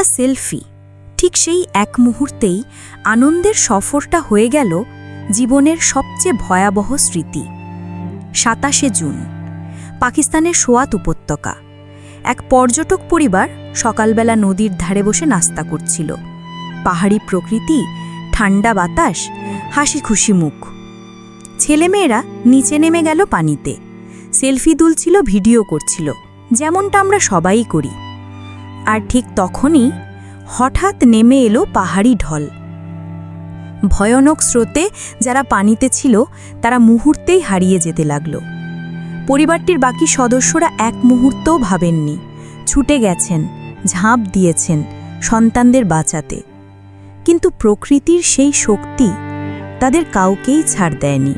একটা সেলফি, ঠিক সেই এক মুহূর্তেই আনন্দের সফরটা হয়ে গেল জীবনের সবচেয়ে ভয়াবহ স্মৃতি। ২৭শে জুন, পাকিস্তানের সোয়াত উপত্যকা। এক পর্যটক পরিবার সকালবেলা নদীর ধারে বসে নাস্তা করছিল। পাহাড়ি প্রকৃতি, ঠান্ডা বাতাস, হাসি খুশি মুখ। ছেলেমেয়েরা নিচে নেমে গেল পানিতে, সেলফি তুলছিল, ভিডিও করছিল, যেমনটা আমরা সবাই করি। আর ঠিক তখনই হঠাৎ নেমে এলো পাহাড়ি ঢল। ভয়ানক স্রোতে যারা পানিতে ছিল তারা মুহূর্তেই হারিয়ে যেতে লাগল। পরিবারটির বাকি সদস্যরা এক মুহূর্তও ভাবেননি, ছুটে গেছেন, ঝাঁপ দিয়েছেন সন্তানদের বাঁচাতে। কিন্তু প্রকৃতির সেই শক্তি তাদের কাউকেই ছাড় দেয়নি।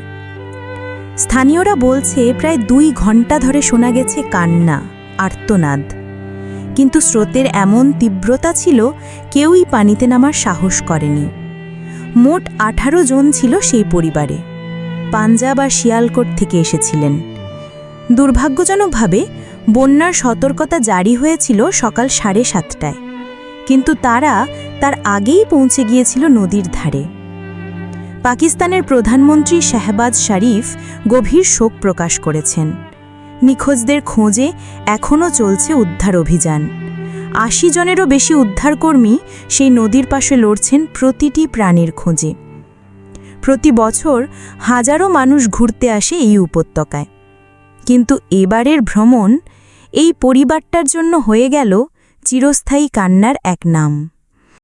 স্থানীয়রা বলছে প্রায় ২ ঘন্টা ধরে শোনা গেছে কান্না, আর্তনাদ। কিন্তু স্রোতের এমন তীব্রতা ছিল, কেউই পানিতে নামার সাহস করেনি। মোট ১৮ জন ছিল সেই পরিবারে। পাঞ্জাব আর শিয়ালকোট থেকে এসেছিলেন। দুর্ভাগ্যজনকভাবে বন্যার সতর্কতা জারি হয়েছিল সকাল ৭:৩০টায়, কিন্তু তারা তার আগেই পৌঁছে গিয়েছিল নদীর ধারে। পাকিস্তানের প্রধানমন্ত্রী শাহবাজ শরীফ গভীর শোক প্রকাশ করেছেন। নিখোঁজদের খোঁজে এখনও চলছে উদ্ধার অভিযান। ৮০ জনেরও বেশি উদ্ধারকর্মী সেই নদীর পাশে লড়ছেন প্রতিটি প্রাণীর খোঁজে। প্রতি বছর হাজারো মানুষ ঘুরতে আসে এই উপত্যকায়। কিন্তু এবারের ভ্রমণ এই পরিবারটার জন্য হয়ে গেল চিরস্থায়ী কান্নার এক নাম।